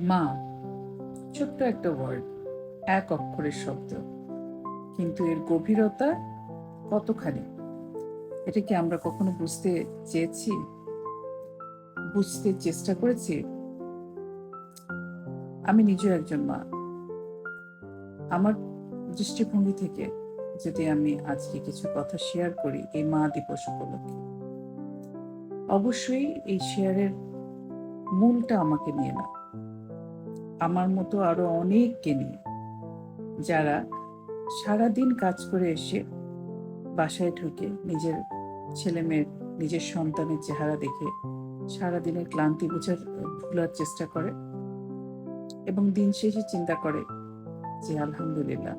মা, ছোট্ট একটা ওয়ার্ড, এক অক্ষরের শব্দ, কিন্তু এর গভীরতা কতখানি, এটা কি আমরা কখনো বুঝতে চেয়েছি, বুঝতে চেষ্টা করেছি? আমি নিজেও একজন মা। আমার দৃষ্টিভঙ্গি থেকে যদি আমি আজকে কিছু কথা শেয়ার করি এই মা দিবস উপলক্ষে, অবশ্যই এই শেয়ারের মূলটা আমাকে নিয়ে না, আমার মতো আরো অনেককে নিয়ে, যারা সারাদিন কাজ করে এসে বাসায় ঢুকে নিজের ছেলে মেয়ের, নিজের সন্তানের চেহারা দেখে সারাদিনের ক্লান্তি ভুলার চেষ্টা করে এবং দিন শেষে চিন্তা করে যে আলহামদুলিল্লাহ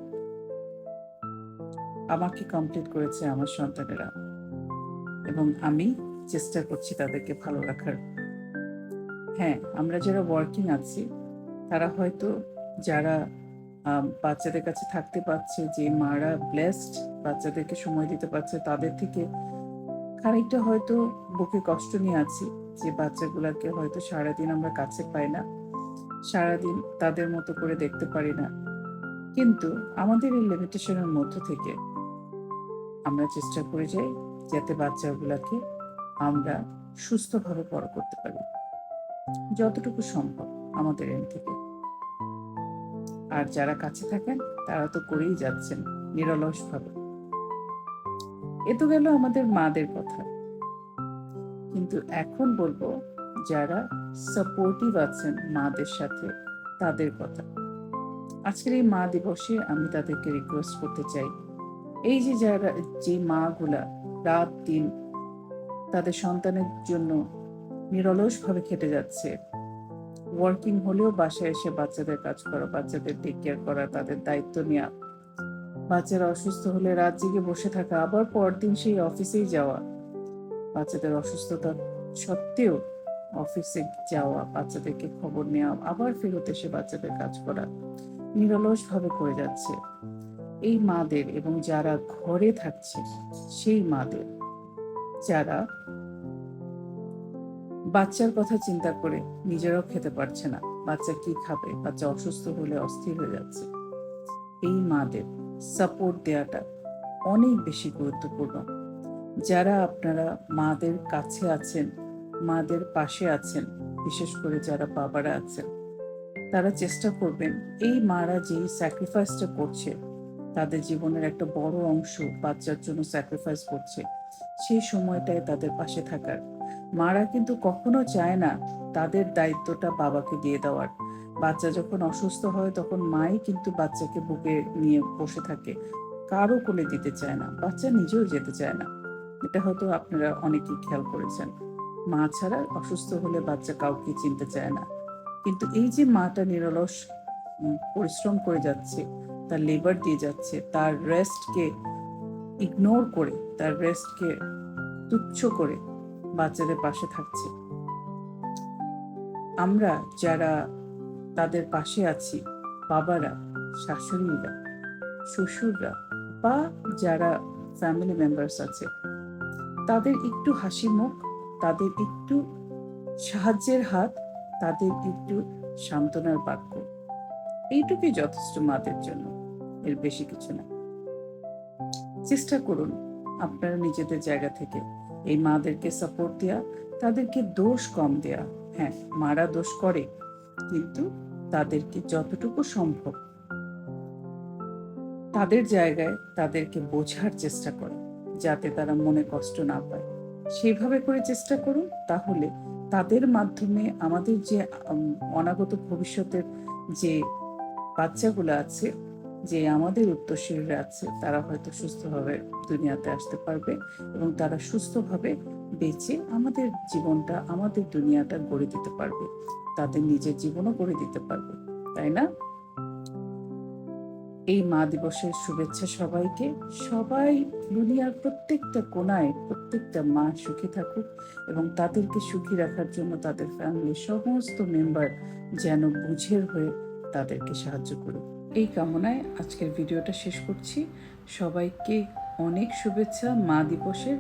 আমাকে কমপ্লিট করেছে আমার সন্তানেরা এবং আমি চেষ্টা করছি তাদেরকে ভালো রাখার। হ্যাঁ, আমরা যারা ওয়ার্কিং আছি তারা হয়তো, যারা বাচ্চাদের কাছে থাকতে পারছে, যে মারা ব্লেসড বাচ্চাদেরকে সময় দিতে পারছে, তাদের থেকে খানিকটা হয়তো বুকে কষ্ট নিয়ে আছি যে বাচ্চাগুলোকে হয়তো সারাদিন আমরা কাছে পাই না, সারাদিন তাদের মতো করে দেখতে পারি না। কিন্তু আমাদের এই লিমিটেশনের মধ্য থেকে আমরা চেষ্টা করে যাই যাতে বাচ্চাগুলোকে আমরা সুস্থভাবে বড় করতে পারি যতটুকু সম্ভব আমাদের এন থেকে। আর যারা কাছে থাকেন তারা তো করেই যাচ্ছেন নিরলসভাবে। এ তো গেল আমাদের মাদের কথা, কিন্তু এখন বলবো যারা সাপোর্টিভ আছেন মাদের সাথে তাদের কথা। আজকের এই মা দিবসে আমি তাদেরকে রিকোয়েস্ট করতে চাই, এই যে যারা, যে মাগুলা রাত দিন তাদের সন্তানের জন্য নিরলসভাবে খেটে যাচ্ছে, ওয়ার্কিং হলেও বাসায় এসে বাচ্চাদের কাজ করা, বাচ্চাদের টেক কেয়ার করা, তাদের দায়িত্ব নেওয়া, বাচ্চারা অসুস্থ হলে রাত জেগে বসে থাকা, আবার পরদিন সেই অফিসেই যাওয়া, বাচ্চাদের অসুস্থতা সত্ত্বেও অফিসে যাওয়া, বাচ্চাদেরকে খবর নেওয়া, আবার ফেরত এসে বাচ্চাদের কাজ করা, নিরলসভাবে করে যাচ্ছে এই মাদের, এবং যারা ঘরে থাকছে সেই মাদের, যারা বাচ্চার কথা চিন্তা করে নিজেরাও খেতে পারছে না, বাচ্চা কি খাবে, বাচ্চা অসুস্থ হলে অস্থির হয়ে যাচ্ছে, এই মাদের সাপোর্ট দেওয়াটা অনেক বেশি গুরুত্বপূর্ণ। যারা আপনারা মাদের কাছে আছেন, মাদের পাশে আছেন, বিশেষ করে যারা বাবারা আছেন, তারা চেষ্টা করবেন এই মারা যেই স্যাক্রিফাইসটা করছে, তাদের জীবনের একটা বড় অংশ বাচ্চার জন্য স্যাক্রিফাইস করছে, সেই সময়টায় তাদের পাশে থাকার। মারা কিন্তু কখনো চায় না তাদের দায়িত্বটা বাবাকে দিয়ে দেওয়ার। বাচ্চা যখন অসুস্থ হয় তখন মাই কিন্তু বাচ্চাকে বুকে নিয়ে বসে থাকে, কারো কোলে দিতে চায় না, বাচ্চা নিজেও যেতে চায় না। এটা হয়তো আপনারা অনেকেই খেয়াল করেছেন, মা ছাড়া অসুস্থ হলে বাচ্চা কাউকে চিনতে চায় না। কিন্তু এই যে মাটা নিরলস পরিশ্রম করে যাচ্ছে, তার লেবার দিয়ে যাচ্ছে, তার রেস্টকে ইগনোর করে, তার রেস্টকে তুচ্ছ করে বাচ্চাদের পাশে থাকছে, আমরা যারা তাদের পাশে আছি, বাবারা, শাশুড়িরা, শ্বশুররা, বা যারা ফ্যামিলি মেম্বার্স আছে, তাদের একটু হাসি মুখ, তাদের একটু সাহায্যের হাত, তাদের একটু সান্ত্বনার বাক্য, এইটুকুই যথেষ্ট মাদের জন্য, এর বেশি কিছু না। চেষ্টা করুন আপনারা নিজেদের জায়গা থেকে এই মাদেরকে সাপোর্ট দেওয়া, তাদেরকে দোষ কম দেয়া। হ্যাঁ, মারা দোষ করে, কিন্তু তাদেরকে যতটুকু সম্ভব তাদের জায়গায় তাদেরকে বোঝার চেষ্টা করে, যাতে তারা মনে কষ্ট না পায়, সেইভাবে করে চেষ্টা করুন। তাহলে তাদের মাধ্যমে আমাদের যে অনাগত ভবিষ্যতের যে বাচ্চাগুলো আছে, যে আমাদের উত্তরসূরিরা আছে, তারা হয়তো সুস্থভাবে দুনিয়াতে আসতে পারবে এবং তারা সুস্থভাবে বেঁচে আমাদের জীবনটা, আমাদের দুনিয়াটা গড়ে দিতে পারবে, তাদের নিজের জীবনও গড়ে দিতে পারবে, তাই না? এই মা দিবসের শুভেচ্ছা সবাইকে। সবাই দুনিয়ার প্রত্যেকটা কোনায় প্রত্যেকটা মা সুখী থাকুক এবং তাদেরকে সুখী রাখার জন্য তাদের ফ্যামিলির সমস্ত মেম্বার যেন বুঝের হয়ে তাদেরকে সাহায্য করুক, এই কামনায় আজকের ভিডিওটা শেষ করছি। সবাইকে অনেক শুভেচ্ছা মা দিবসের।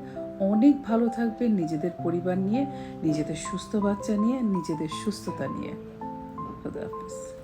অনেক ভালো থাকবেন নিজেদের পরিবার নিয়ে, নিজেদের সুস্থ বাচ্চা নিয়ে, নিজেদের সুস্থতা নিয়ে। খোদা হাফেজ।